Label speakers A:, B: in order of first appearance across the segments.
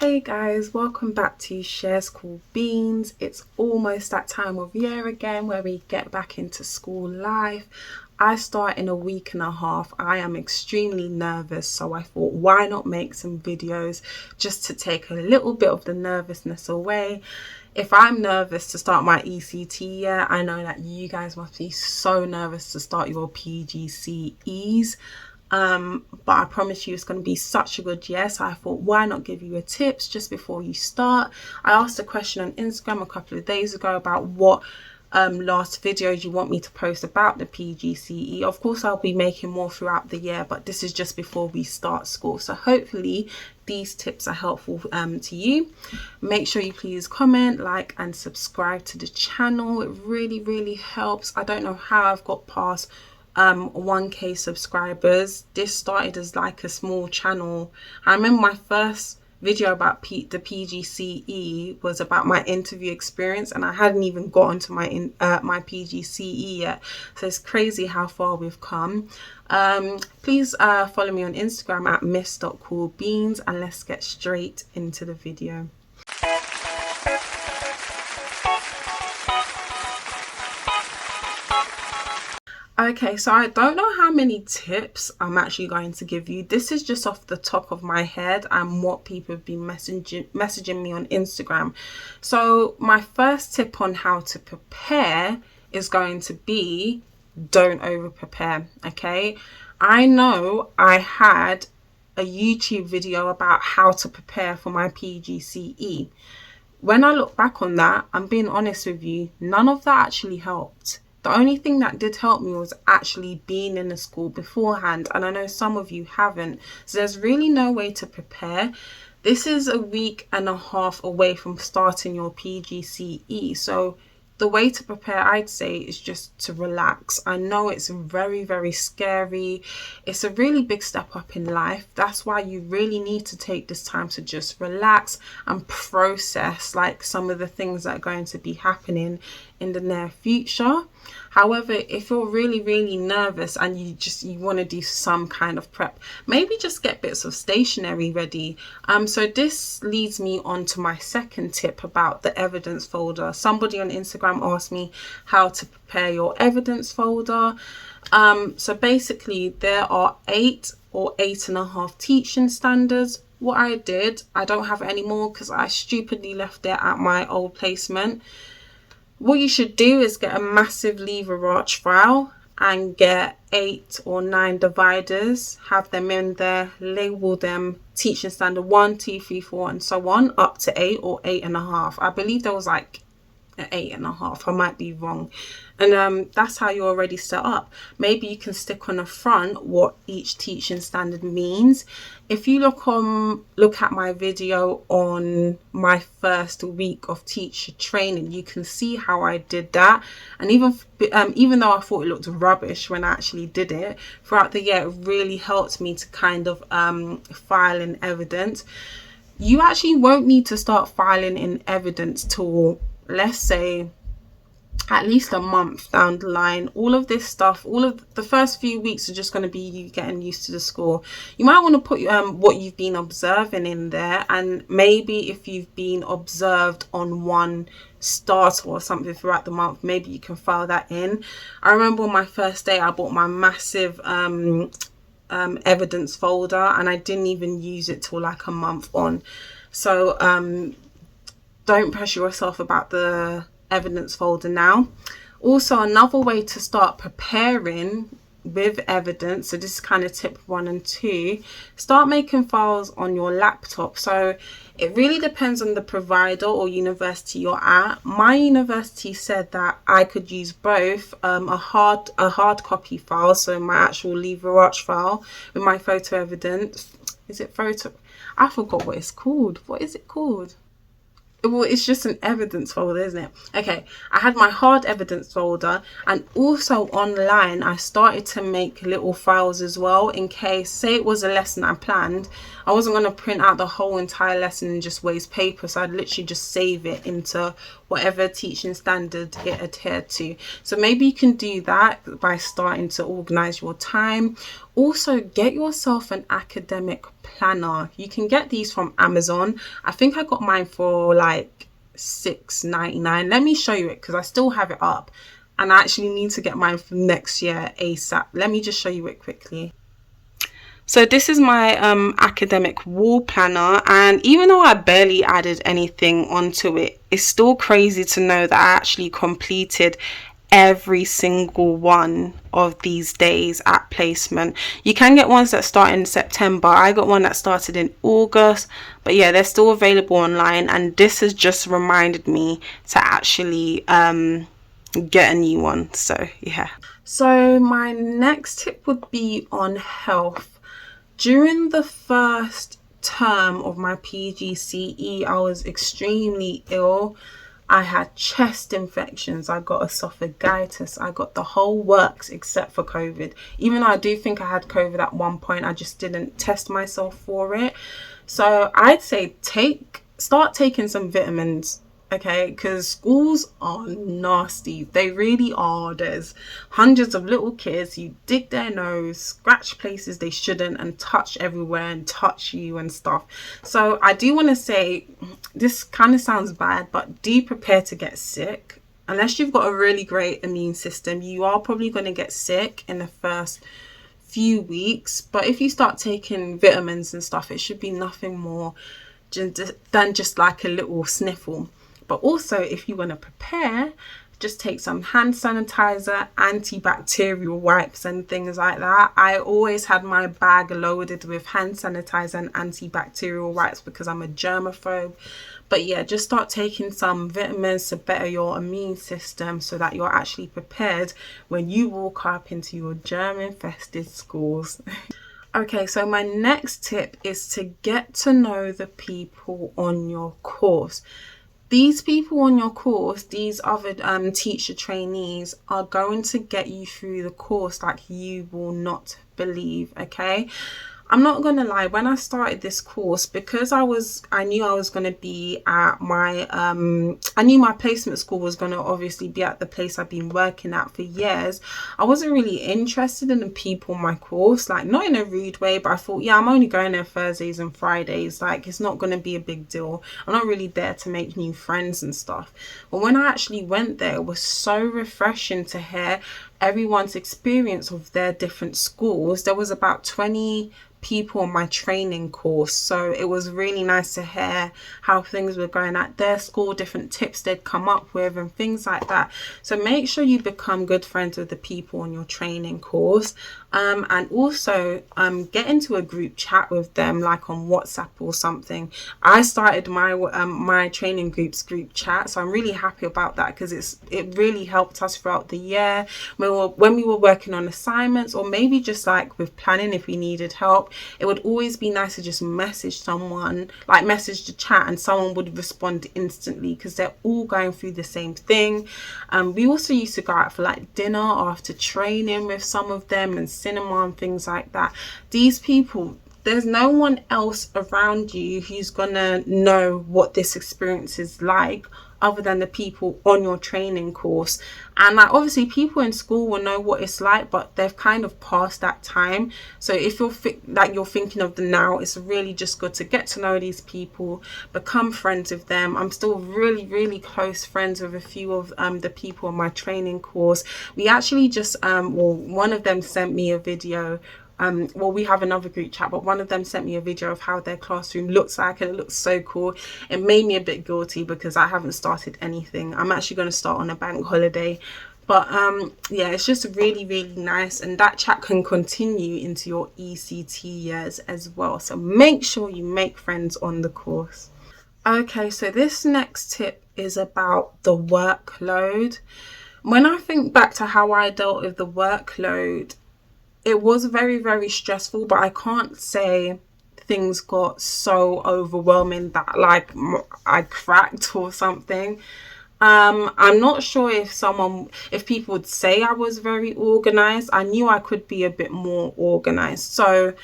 A: Hey guys, welcome back to Shares Cool Beans. It's almost that time of year again where we get back into school life. I start in a week and a half. I am extremely nervous, so I thought, why not make some videos just to take a little bit of the nervousness away. If I'm nervous to start my ECT year, I know that you guys must be so nervous to start your PGCEs. But I promise you it's going to be such a good year, so I thought, why not give you a tips just before you start. I asked a question on Instagram a couple of days ago about what last videos you want me to post about the PGCE. Of course I'll be making more throughout the year, but this is just before we start school, so hopefully these tips are helpful to you. Make sure you please comment, like and subscribe to the channel. It really helps. I don't know how I've got past 1k subscribers. This started as like a small channel. I remember my first video about the PGCE was about my interview experience, and I hadn't even gotten to my my PGCE yet, so it's crazy how far we've come. Please follow me on Instagram at miss.coolbeans, and let's get straight into the video. Okay, so I don't know how many tips I'm actually going to give you. This is just off the top of my head and what people have been messaging me on Instagram. So my first tip on how to prepare is going to be, don't over prepare. Okay, I know I had a YouTube video about how to prepare for my PGCE. When I look back on that, I'm being honest with you, none of that actually helped. The only thing that did help me was actually being in the school beforehand, and I know some of you haven't, so there's really no way to prepare. This is a week and a half away from starting your PGCE, so the way to prepare, I'd say, is just to relax. I know it's very scary. It's a really big step up in life. That's why you really need to take this time to just relax and process like some of the things that are going to be happening in the near future. However, if you're really nervous and you want to do some kind of prep, maybe just get bits of stationery ready. So this leads me on to my second tip about the evidence folder. Somebody on Instagram asked me how to prepare your evidence folder. So basically there are 8 or 8.5 teaching standards. What I did, I don't have it anymore because I stupidly left it at my old placement. What you should do is get a massive lever arch file and get 8 or 9 dividers, have them in there, label them teaching standard 1, 2, 3, 4 and so on up to 8 or 8.5. I believe there was like 8.5, I might be wrong. And that's how you're already set up. Maybe you can stick on the front what each teaching standard means. If you look at my video on my first week of teacher training, you can see how I did that. And even though I thought it looked rubbish when I actually did it, throughout the year it really helped me to kind of file in evidence. You actually won't need to start filing in evidence till, let's say, at least a month down the line. All of this stuff, all of the first few weeks are just going to be you getting used to the school. You might want to put what you've been observing in there, and maybe if you've been observed on one start or something throughout the month, maybe you can file that in. I remember on my first day I bought my massive evidence folder, and I didn't even use it till like a month on. So don't pressure yourself about the evidence folder now. Also, another way to start preparing with evidence, so this is kind of tip 1 and 2, start making files on your laptop. So it really depends on the provider or university you're at. My university said that I could use both a hard copy file, so my actual lever arch file, with my photo evidence. Is it photo? I forgot what it's called. What is it called? Well, it's just an evidence folder, isn't it? Okay, I had my hard evidence folder, and also online I started to make little files as well, in case, say it was a lesson I planned, I wasn't going to print out the whole entire lesson and just waste paper, so I'd literally just save it into whatever teaching standard it adhered to. So maybe you can do that by starting to organize your time. Also, get yourself an academic planner. You can get these from Amazon. I think I got mine for like $6.99. Let me show you it because I still have it up. And I actually need to get mine for next year ASAP. Let me just show you it quickly. So this is my academic wall planner, and even though I barely added anything onto it, it's still crazy to know that I actually completed every single one of these days at placement. You can get ones that start in September. I got one that started in August, but yeah, they're still available online, and this has just reminded me to actually get a new one. So yeah. So my next tip would be on health. During the first term of my PGCE, I was extremely ill. I had chest infections, I got esophagitis, I got the whole works except for COVID. Even though I do think I had COVID at one point, I just didn't test myself for it. So I'd say start taking some vitamins. Okay, because schools are nasty. They really are. There's hundreds of little kids who dig their nose, scratch places they shouldn't, and touch everywhere and touch you and stuff. So I do want to say, this kind of sounds bad, but do prepare to get sick. Unless you've got a really great immune system, you are probably going to get sick in the first few weeks. But if you start taking vitamins and stuff, it should be nothing more than just like a little sniffle. But also, if you want to prepare, just take some hand sanitizer, antibacterial wipes and things like that. I always had my bag loaded with hand sanitizer and antibacterial wipes because I'm a germaphobe. But yeah, just start taking some vitamins to better your immune system so that you're actually prepared when you walk up into your germ-infested schools. Okay, so my next tip is to get to know the people on your course. These people on your course, these other teacher trainees, are going to get you through the course like you will not believe, okay? I'm not going to lie, when I started this course, because I knew I was going to be at I knew my placement school was going to obviously be at the place I've been working at for years. I wasn't really interested in the people on my course, like not in a rude way, but I thought, yeah, I'm only going there Thursdays and Fridays. Like, it's not going to be a big deal. I'm not really there to make new friends and stuff. But when I actually went there, it was so refreshing to hear everyone's experience of their different schools. There was about 20 people on my training course, so it was really nice to hear how things were going at their school, different tips they'd come up with and things like that. So make sure you become good friends with the people on your training course, and also get into a group chat with them, like on WhatsApp or something. I started my training group's group chat, so I'm really happy about that because it really helped us throughout the year when we were working on assignments, or maybe just like with planning if we needed help. It would always be nice to just message someone, like message the chat, and someone would respond instantly because they're all going through the same thing. We also used to go out for like dinner after training with some of them, and cinema and things like that. These people, there's no one else around you who's gonna know what this experience is like other than the people on your training course. And like, obviously people in school will know what it's like, but they've kind of passed that time. So if you're you're thinking of the now, it's really just good to get to know these people, become friends with them. I'm still really, really close friends with a few of the people on my training course. We actually just one of them sent me a video. We have another group chat, but one of them sent me a video of how their classroom looks like, and it looks so cool. It made me a bit guilty because I haven't started anything. I'm actually going to start on a bank holiday, but yeah, it's just really, really nice, and that chat can continue into your ECT years as well. So make sure you make friends on the course. Okay, so this next tip is about the workload. When I think back to how I dealt with the workload, it was very, very stressful, but I can't say things got so overwhelming that like I cracked or something. I'm not sure if people would say I was very organized. I knew I could be a bit more organized. So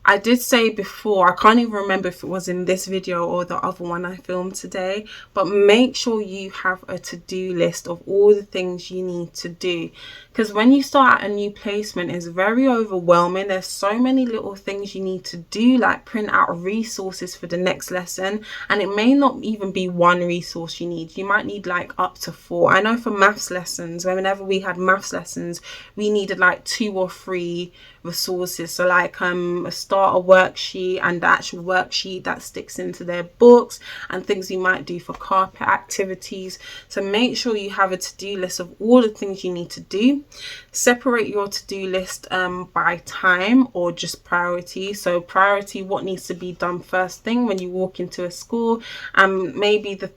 A: I did say before, I can't even remember if it was in this video or the other one I filmed today, but make sure you have a to-do list of all the things you need to do. Because when you start at a new placement, it's very overwhelming. There's so many little things you need to do, like print out resources for the next lesson. And it may not even be one resource you need. You might need like up to 4. I know for maths lessons, whenever we had maths lessons, we needed like 2 or 3 resources. So like a starter worksheet and the actual worksheet that sticks into their books, and things you might do for carpet activities. So make sure you have a to-do list of all the things you need to do. Separate your to-do list by time or just priority. So priority, what needs to be done first thing when you walk into a school, and maybe the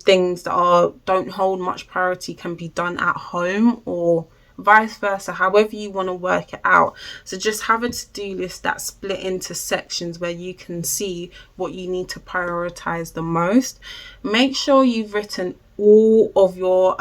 A: things that don't hold much priority can be done at home, or vice versa, however you want to work it out. So just have a to-do list that's split into sections where you can see what you need to prioritize the most. Make sure you've written all of your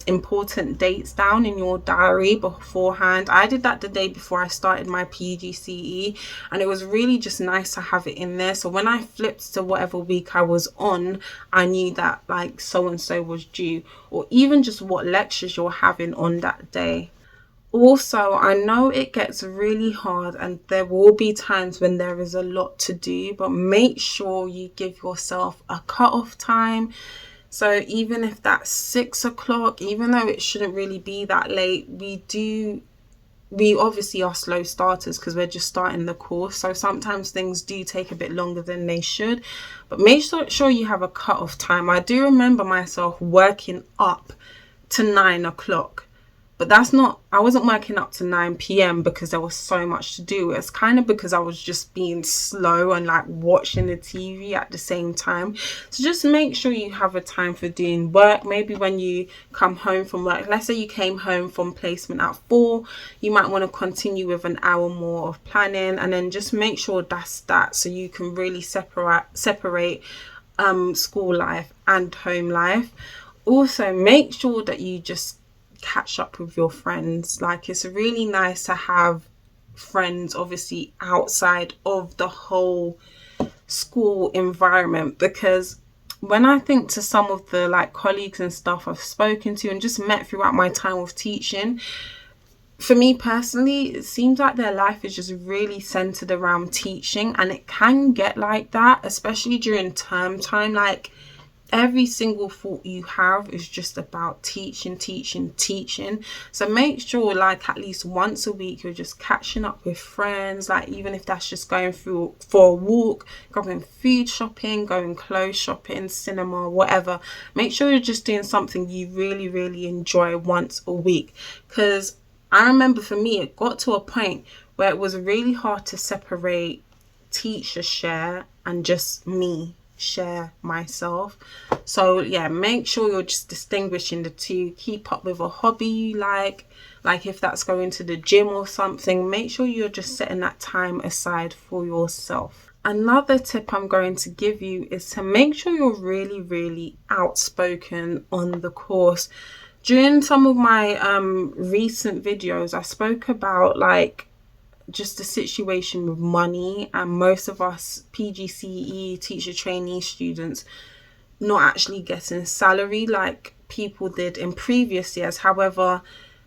A: important dates down in your diary beforehand. I did that the day before I started my PGCE, and it was really just nice to have it in there. So when I flipped to whatever week I was on, I knew that like so and so was due, or even just what lectures you're having on that day. Also, I know it gets really hard and there will be times when there is a lot to do, but make sure you give yourself a cut-off time. So even if that's 6 o'clock, even though it shouldn't really be that late, we obviously are slow starters because we're just starting the course. So sometimes things do take a bit longer than they should, but make sure you have a cut-off time. I do remember myself working up to 9 o'clock. But I wasn't working up to 9 p.m. because there was so much to do. It's kind of because I was just being slow and like watching the TV at the same time. So just make sure you have a time for doing work. Maybe when you come home from work, let's say you came home from placement at 4, you might want to continue with an hour more of planning, and then just make sure that's that, so you can really separate school life and home life. Also, make sure that you just catch up with your friends. Like, it's really nice to have friends obviously outside of the whole school environment, because when I think to some of the like colleagues and stuff I've spoken to and just met throughout my time of teaching, for me personally, it seems like their life is just really centered around teaching, and it can get like that, especially during term time. Like, every single thought you have is just about teaching. So make sure like at least once a week you're just catching up with friends, like even if that's just going through for a walk, going food shopping, going clothes shopping, cinema, whatever. Make sure you're just doing something you really, really enjoy once a week. Because I remember for me, it got to a point where it was really hard to separate teacher share and just me share myself. So yeah, make sure you're just distinguishing the two. Keep up with a hobby you like if that's going to the gym or something, make sure you're just setting that time aside for yourself. Another tip I'm going to give you is to make sure you're really, really outspoken on the course. During some of my recent videos, I spoke about like just the situation with money, and most of us PGCE teacher trainee students not actually getting salary like people did in previous years. However,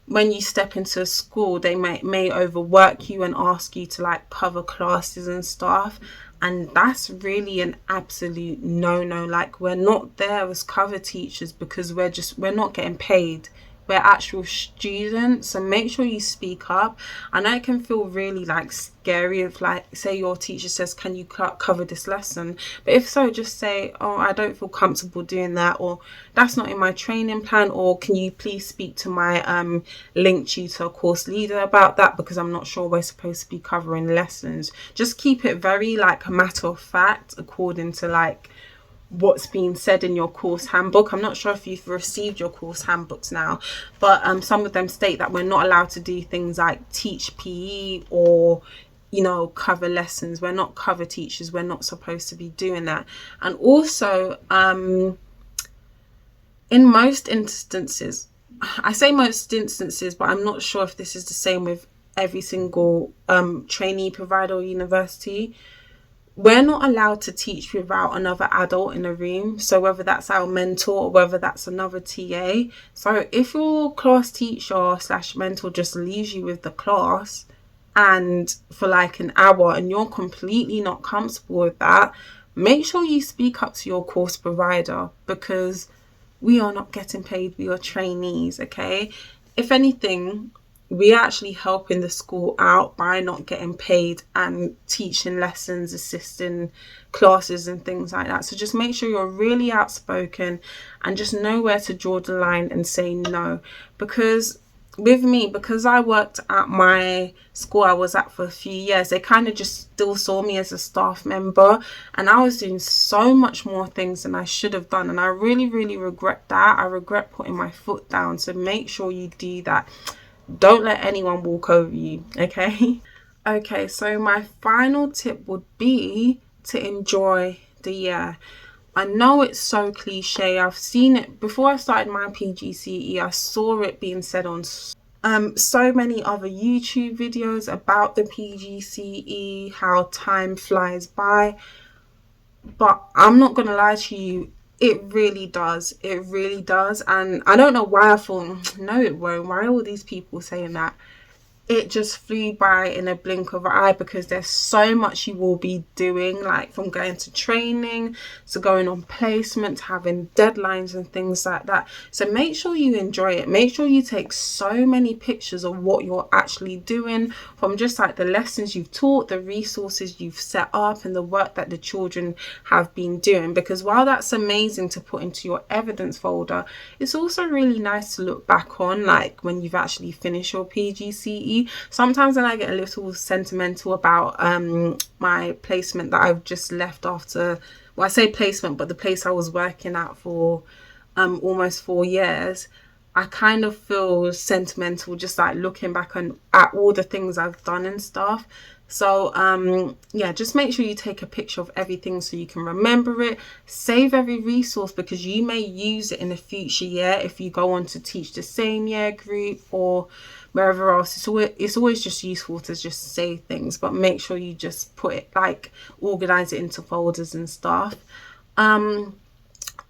A: when you step into a school, they may overwork you and ask you to like cover classes and stuff, and that's really an absolute no. Like, we're not there as cover teachers because we're not getting paid. We're actual students. So make sure you speak up. I know it can feel really like scary if like, say your teacher says, can you cover this lesson? But if so, just say, oh, I don't feel comfortable doing that, or that's not in my training plan, or can you please speak to my link tutor course leader about that, because I'm not sure we're supposed to be covering lessons. Just keep it very like a matter of fact according to like what's being said in your course handbook. I'm not sure if you've received your course handbooks now, but some of them state that we're not allowed to do things like teach PE or, you know, cover lessons. We're not cover teachers. We're not supposed to be doing that. And also, in most instances, I say most instances, but I'm not sure if this is the same with every single trainee provider or university, we're not allowed to teach without another adult in a room. So whether that's our mentor or whether that's another TA. So if your class teacher / mentor just leaves you with the class and for like an hour and you're completely not comfortable with that, make sure you speak up to your course provider, because we are not getting paid. We are trainees, okay? If anything, we are actually helping the school out by not getting paid and teaching lessons, assisting classes and things like that. So just make sure you're really outspoken and just know where to draw the line and say no. Because with me, because I worked at my school I was at for a few years, they kind of just still saw me as a staff member, and I was doing so much more things than I should have done, and I really, really regret that. I regret putting my foot down. So make sure you do that. Don't let anyone walk over you, okay? Okay, so my final tip would be to enjoy the year. I know it's so cliche. I've seen it before I started my PGCE. I saw it being said on so many other YouTube videos about the PGCE, how time flies by. But I'm not going to lie to you, it really does. It really does. And I don't know why I thought, no, it won't. Why are all these people saying that? It just flew by in a blink of an eye, because there's so much you will be doing, like from going to training to going on placement, having deadlines and things like that. So make sure you enjoy it. Make sure you take so many pictures of what you're actually doing, from just like the lessons you've taught, the resources you've set up, and the work that the children have been doing. Because while that's amazing to put into your evidence folder, it's also really nice to look back on, like when you've actually finished your PGCE. Sometimes when I get a little sentimental about my placement that I've just left after, well, I say placement, but the place I was working at for almost 4 years, I kind of feel sentimental just like looking back at all the things I've done and stuff. So yeah, just make sure you take a picture of everything so you can remember it. Save every resource, because you may use it in a future year if you go on to teach the same year group or wherever else. It's always just useful to just save things, but make sure you just put it, like, organize it into folders and stuff.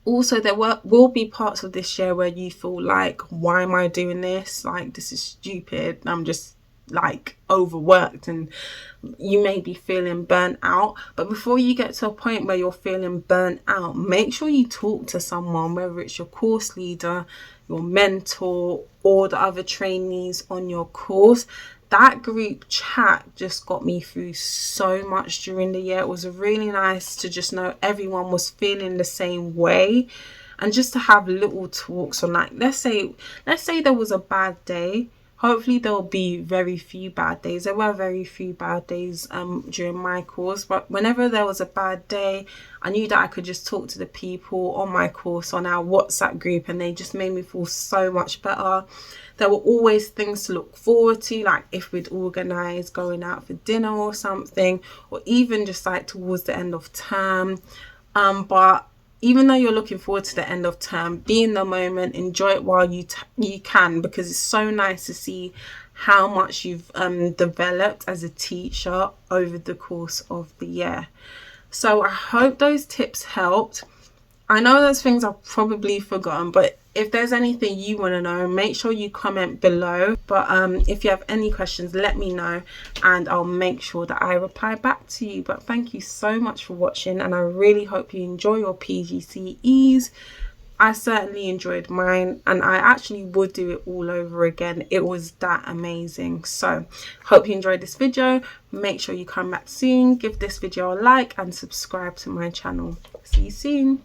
A: Also, there will be parts of this year where you feel like, why am I doing this? Like, this is stupid. I'm just like overworked, and you may be feeling burnt out. But before you get to a point where you're feeling burnt out, make sure you talk to someone, whether it's your course leader, your mentor, or the other trainees on your course. That group chat just got me through so much during the year. It was really nice to just know everyone was feeling the same way, and just to have little talks on, like, let's say there was a bad day. Hopefully there'll be very few bad days. There were very few bad days during my course, but whenever there was a bad day, I knew that I could just talk to the people on my course on our WhatsApp group, and they just made me feel so much better. There were always things to look forward to, like if we'd organise going out for dinner or something, or even just like towards the end of term. But even though you're looking forward to the end of term, be in the moment, enjoy it while you can, because it's so nice to see how much you've developed as a teacher over the course of the year. So I hope those tips helped. I know there's things I've probably forgotten, but if there's anything you want to know, make sure you comment below. But if you have any questions, let me know, and I'll make sure that I reply back to you. But thank you so much for watching, and I really hope you enjoy your PGCEs. I certainly enjoyed mine, and I actually would do it all over again. It was that amazing. So hope you enjoyed this video. Make sure you come back soon, give this video a like, and subscribe to my channel. See you soon.